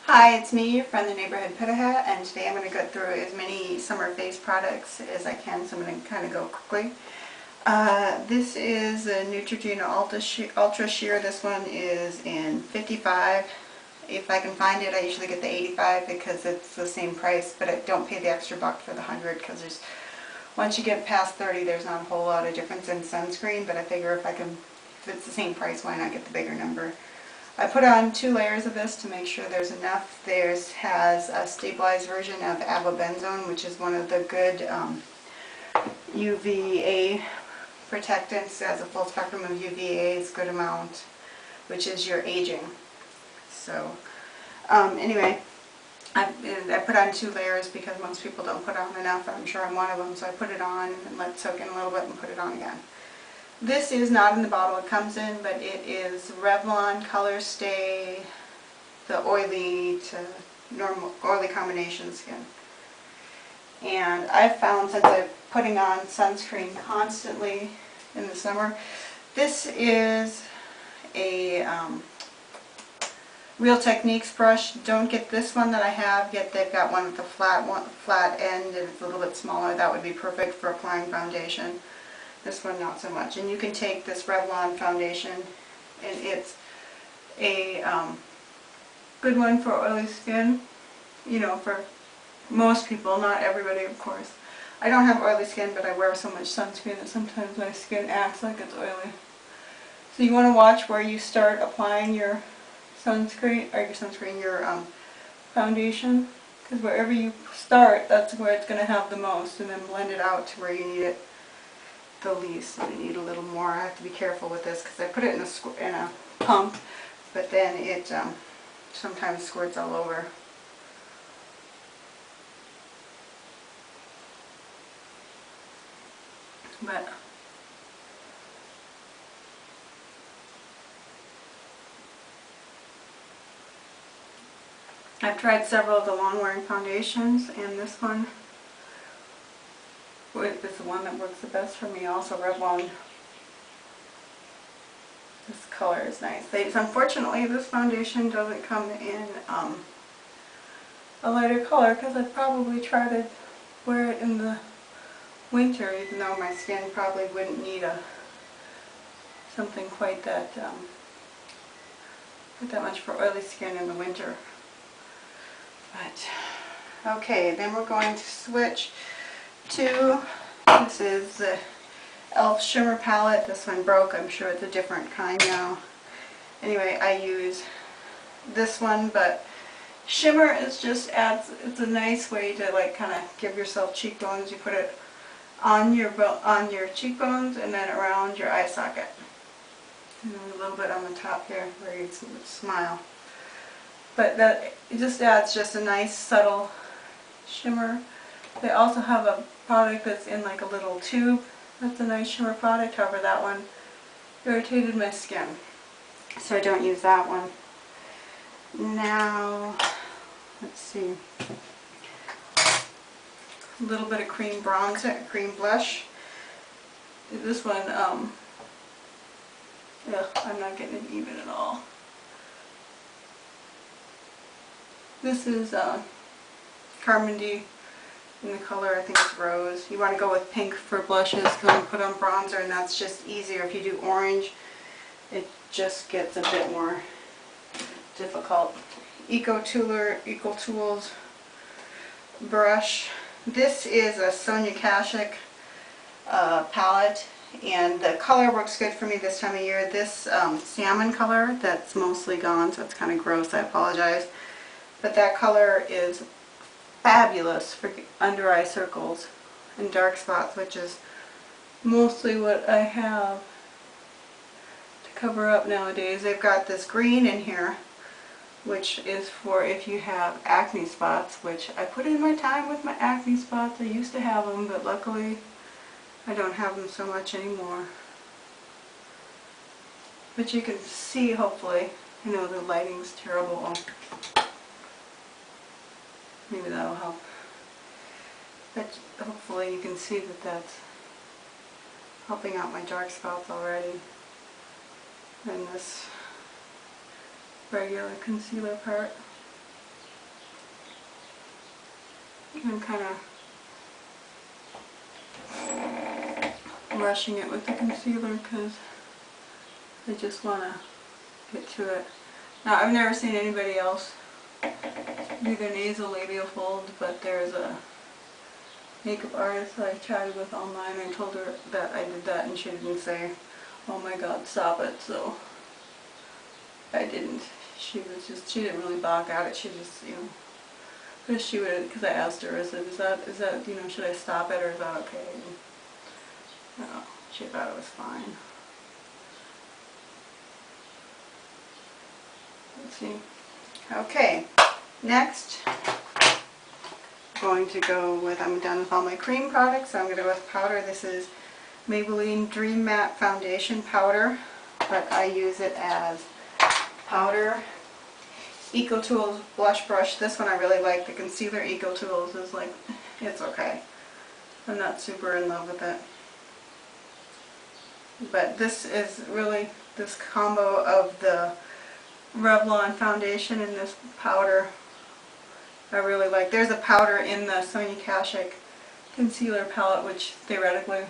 Hi, it's me, your friend the neighborhood Pita Hat, and today I'm going to go through as many summer face products as I can, so I'm going to kind of go quickly. This is a Neutrogena Ultra Sheer. This one is in 55. If I can find it, I usually get the 85 because it's the same price, but I don't pay the extra buck for the 100 because once you get past 30, there's not a whole lot of difference in sunscreen, but I figure if it's the same price, why not get the bigger number? I put on 2 layers of this to make sure there's enough. Theirs has a stabilized version of avobenzone, which is one of the good UVA protectants. It has a full spectrum of UVA's good amount, which is your aging. So anyway, I put on 2 layers because most people don't put on enough. I'm sure I'm one of them, so I put it on and let it soak in a little bit and put it on again. This is not in the bottle it comes in, but it is Revlon Color Stay, the oily to normal, oily combination skin. And I've found, since I'm putting on sunscreen constantly in the summer, this is a Real Techniques brush. Don't get this one that I have, they've got one with a flat end and it's a little bit smaller. That would be perfect for applying foundation. This one not so much. And you can take this Revlon foundation, and it's a good one for oily skin, you know, for most people, not everybody of course. I don't have oily skin, but I wear so much sunscreen that sometimes my skin acts like it's oily. So you want to watch where you start applying your sunscreen, or your foundation, because wherever you start, that's where it's going to have the most, and then blend it out to where you need it the least. I need a little more. I have to be careful with this because I put it in a pump, but then it sometimes squirts all over. But I've tried several of the long-wearing foundations, and this one is the one that works the best for me. Also Revlon. This color is nice. Unfortunately, this foundation doesn't come in a lighter color because I'd probably try to wear it in the winter, even though my skin probably wouldn't need something quite that much for oily skin in the winter. But okay, then we're going to switch to, this is the e.l.f. Shimmer palette. This one broke. I'm sure it's a different kind now. Anyway, I use this one, but Shimmer is just it's a nice way to like kind of give yourself cheekbones. You put it on your cheekbones and then around your eye socket. And a little bit on the top here where you smile. But it just adds just a nice subtle shimmer. They also have a product that's in like a little tube. That's a nice shimmer product. However, that one irritated my skin, so I don't use that one. Now, let's see. A little bit of cream bronzer, cream blush. This one, I'm not getting it even at all. This is Carmody in the color, I think it's rose. You want to go with pink for blushes because you put on bronzer, and that's just easier. If you do orange, it just gets a bit more difficult. Eco Tools brush. This is a Sonja Kashuk palette, and the color works good for me this time of year. This salmon color, that's mostly gone, so it's kind of gross, I apologize. But that color is fabulous for under eye circles and dark spots, which is mostly what I have to cover up nowadays. They've got this green in here, which is for if you have acne spots, which I put in my time with my acne spots. I used to have them, but luckily I don't have them so much anymore. But you can see, hopefully, I know the lighting's terrible. Maybe that'll help. But hopefully you can see that that's helping out my dark spots already. And this regular concealer part. I'm kind of rushing it with the concealer because I just want to get to it. Now, I've never seen anybody else do their nasal labial fold, but there's a makeup artist that I chatted with online. I told her that I did that and she didn't say, oh my god, stop it, so I didn't. She didn't really balk at it, she just, you know, because she would, because I asked her, I said, is that, you know, should I stop it or is that okay? And, she thought it was fine. Let's see. Okay, next, I'm going to go with, I'm done with all my cream products, so I'm going to go with powder. This is Maybelline Dream Matte Foundation Powder, but I use it as powder. Eco Tools blush brush. This one I really like. The concealer Eco Tools is like, it's okay. I'm not super in love with it. But this is really, this combo of the Revlon foundation and this powder I really like. There's a powder in the Sonja Kashuk concealer palette, which theoretically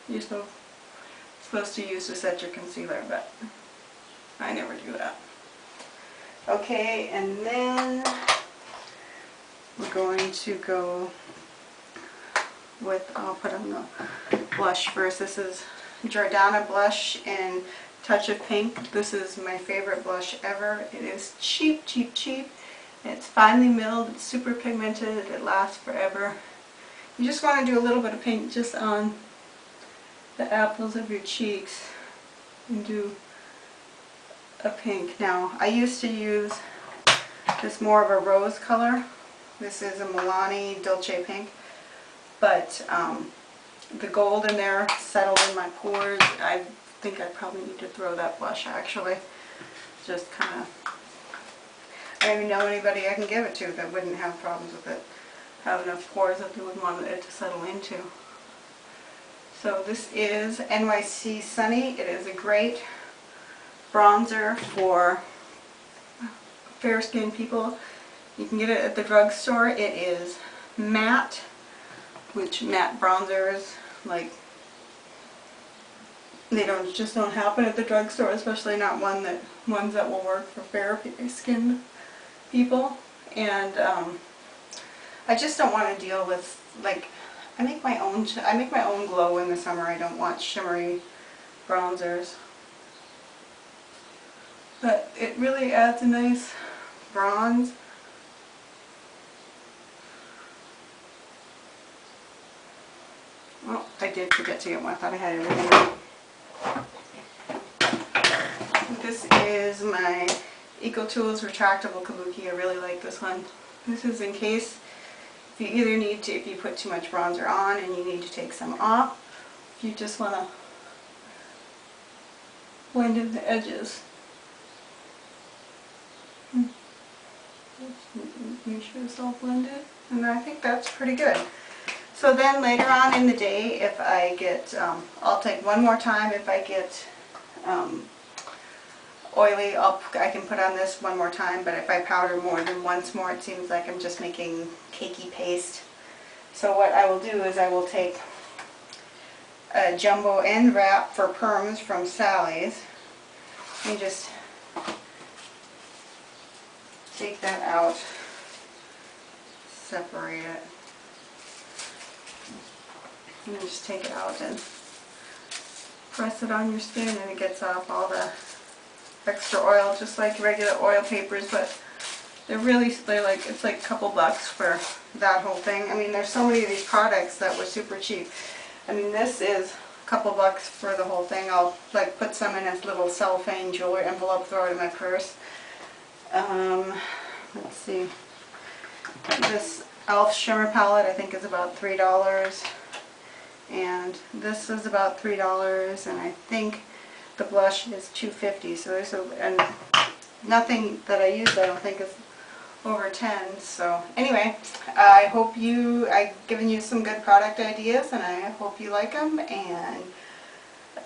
you're supposed to use to set your concealer, but I never do that. Okay, and then we're going to go with, I'll put on the blush first. This is Jordana blush in Touch of Pink. This is my favorite blush ever. It is cheap, cheap, cheap. It's finely milled, it's super pigmented, it lasts forever. You just want to do a little bit of pink just on the apples of your cheeks and do a pink. Now, I used to use this more of a rose color. This is a Milani Dolce Pink, but the gold in there settled in my pores. I think I probably need to throw that blush actually. Just kind of, I don't even know anybody I can give it to that wouldn't have problems with it. Have enough pores that they wouldn't want it to settle into. So this is NYC Sunny. It is a great bronzer for fair skinned people. You can get it at the drugstore. It is matte, which matte bronzers, like, they just don't happen at the drugstore, especially not ones that will work for fair skinned people. And I just don't want to deal with, like, I make my own glow in the summer. I don't want shimmery bronzers. But it really adds a nice bronze. Oh, I did forget to get one. I thought I had everything. This is my Eco Tools Retractable Kabuki. I really like this one. This is in case if you either need to, if you put too much bronzer on and you need to take some off, if you just want to blend in the edges. Make sure it's all blended, and I think that's pretty good. So then later on in the day, if I get, I'll take one more time. If I get oily, I can put on this one more time, but if I powder more than once more, it seems like I'm just making cakey paste. So what I will do is I will take a jumbo end wrap for perms from Sally's and just take that out, separate it, and just take it out and press it on your skin, and it gets off all the extra oil, just like regular oil papers, but they're like, it's like a couple bucks for that whole thing. I mean, there's so many of these products that were super cheap. I mean, this is a couple bucks for the whole thing. I'll like put some in a little cellophane jewelry envelope, throw it in my purse. Let's see. This e.l.f. Shimmer palette I think is about $3, and this is about $3, and I think the blush is $2.50. So there's and nothing that I use I don't think is over 10. So anyway, I hope I've given you some good product ideas, and I hope you like them, and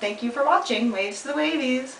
thank you for watching. Waves to the wavies.